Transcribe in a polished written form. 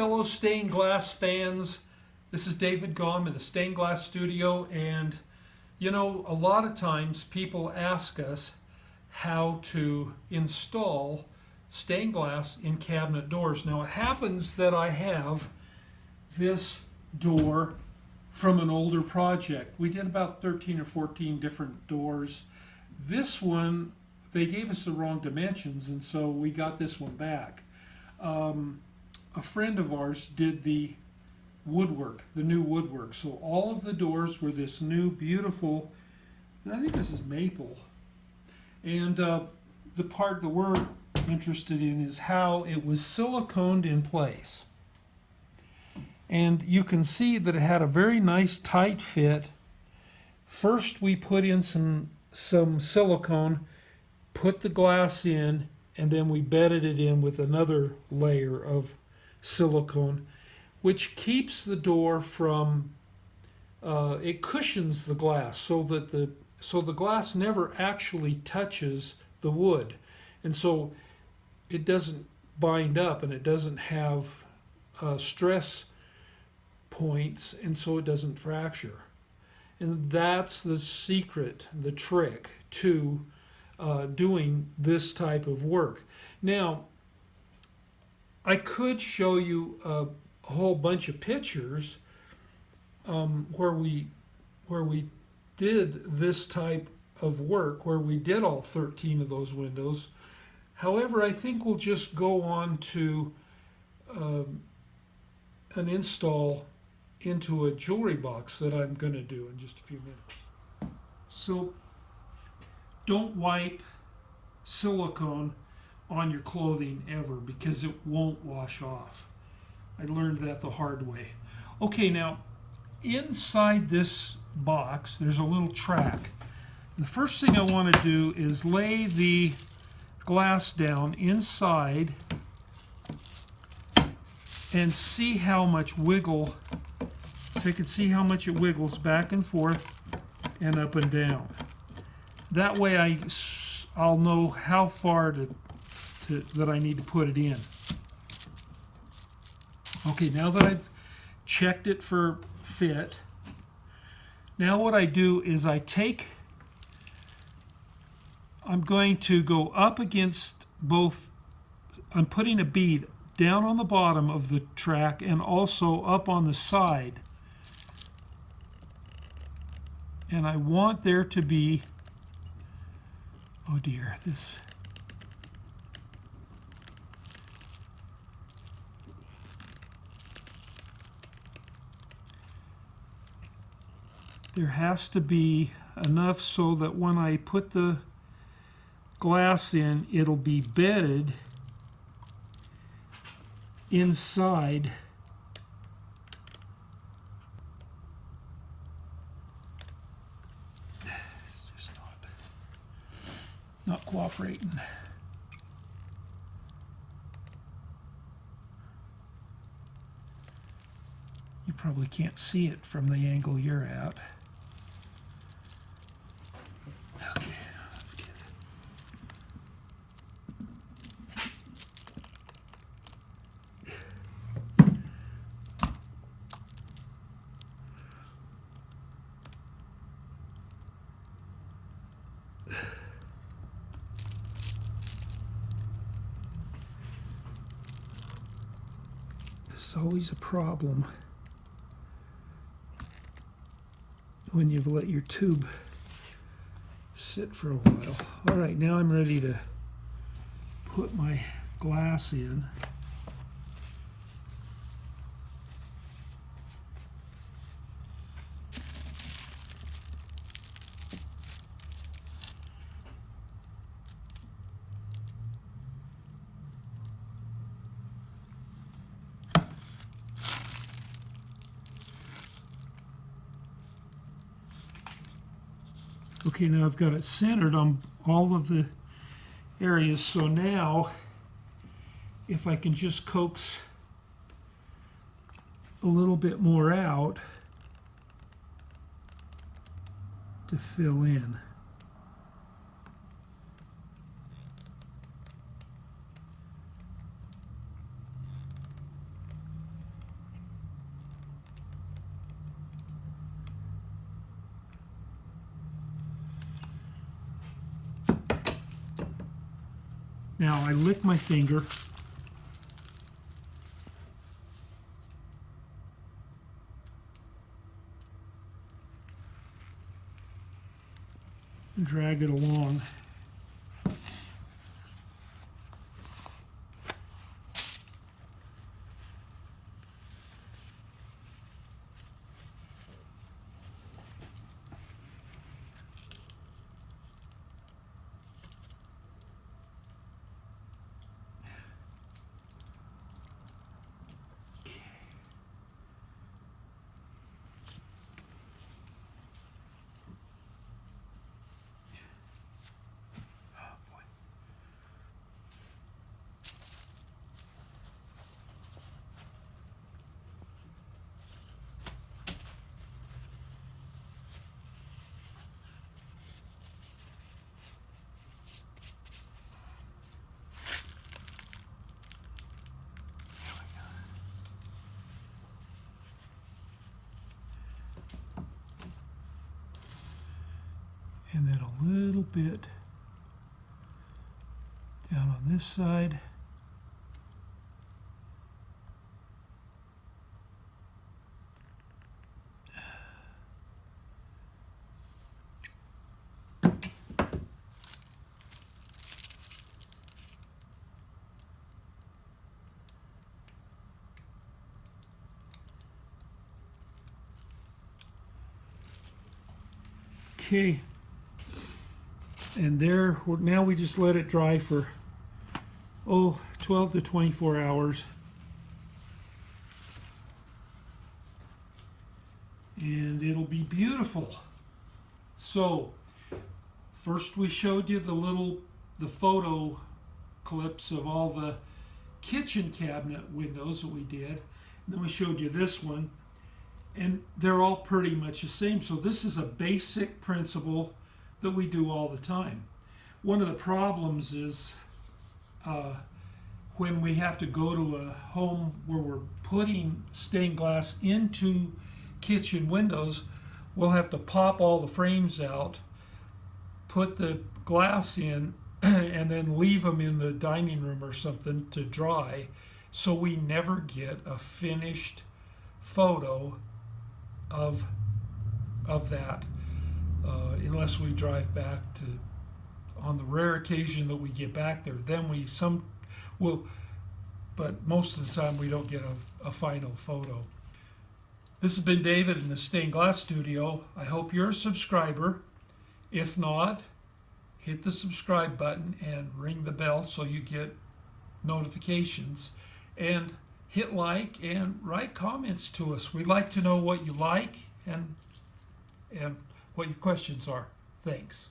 fellow stained glass fans. This is David Gomm in the Stained Glass Studio, and you know, a lot of times people ask us how to install stained glass in cabinet doors. Now it happens that I have this door from an older project. We did about 13 or 14 different doors. This one, they gave us the wrong dimensions, and so we got this one back. A friend of ours did the woodwork, the new woodwork. So all of the doors were this new, beautiful, I think this is maple. And the part that we're interested in is how it was siliconed in place. And you can see that it had a very nice tight fit. First we put in some silicone, put the glass in, and then we bedded it in with another layer of silicone, which keeps the door from, it cushions the glass so that the glass never actually touches the wood. And so it doesn't bind up and it doesn't have stress points, and so it doesn't fracture. And that's the secret, the trick to doing this type of work. Now, I could show you a whole bunch of pictures where we did this type of work, where we did all 13 of those windows. However, I think we'll just go on to an install into a jewelry box that I'm going to do in just a few minutes. So don't wipe silicone on your clothing ever, because it won't wash off. I learned that the hard way. Okay, now inside this box there's a little track. The first thing I want to do is lay the glass down inside and see how much wiggle, so you can see how much it wiggles back and forth and up and down. That way I'll know how far that I need to put it in. Okay, now that I've checked it for fit, now what I do is I'm going to go up against both, I'm putting a bead down on the bottom of the track and also up on the side. And I want there to be, oh dear, there has to be enough so that when I put the glass in, it'll be bedded inside it's just not cooperating. You probably can't see it from the angle you're at. Okay, let's get it. There's always a problem when you've let your tube sit for a while. All right, now I'm ready to put my glass in. Okay, now I've got it centered on all of the areas, so now if I can just coax a little bit more out to fill in. Now I lick my finger. And drag it along. And then a little bit down on this side. Okay. And there, now we just let it dry for, 12 to 24 hours. And it'll be beautiful. So, first we showed you the photo clips of all the kitchen cabinet windows that we did. And then we showed you this one. And they're all pretty much the same. So this is a basic principle that we do all the time. One of the problems is when we have to go to a home where we're putting stained glass into kitchen windows, we'll have to pop all the frames out, put the glass in, and then leave them in the dining room or something to dry, so we never get a finished photo of that. Unless we drive back to, on the rare occasion that we get back there, then but most of the time we don't get a final photo. This has been David in the Stained Glass Studio. I hope you're a subscriber. If not, hit the subscribe button and ring the bell so you get notifications. And hit like and write comments to us. We'd like to know what you like and what your questions are. Thanks.